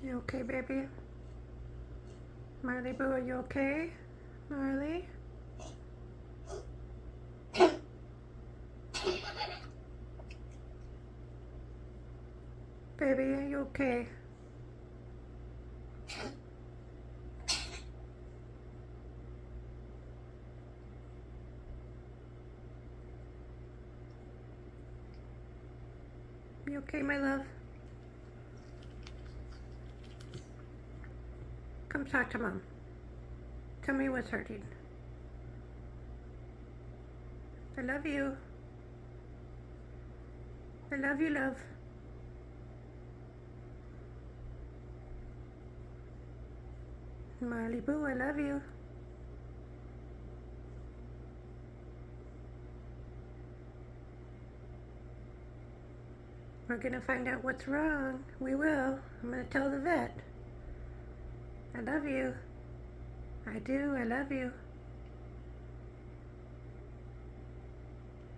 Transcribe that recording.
You okay, baby? Marley Boo, are you okay? Marley? Baby, are you okay? You okay, my love? Come talk to Mom. Tell me what's hurting. I love you. I love you, love. Marley Boo, I love you. We're gonna find out what's wrong. We will. I'm gonna tell the vet. I love you. I do. I love you.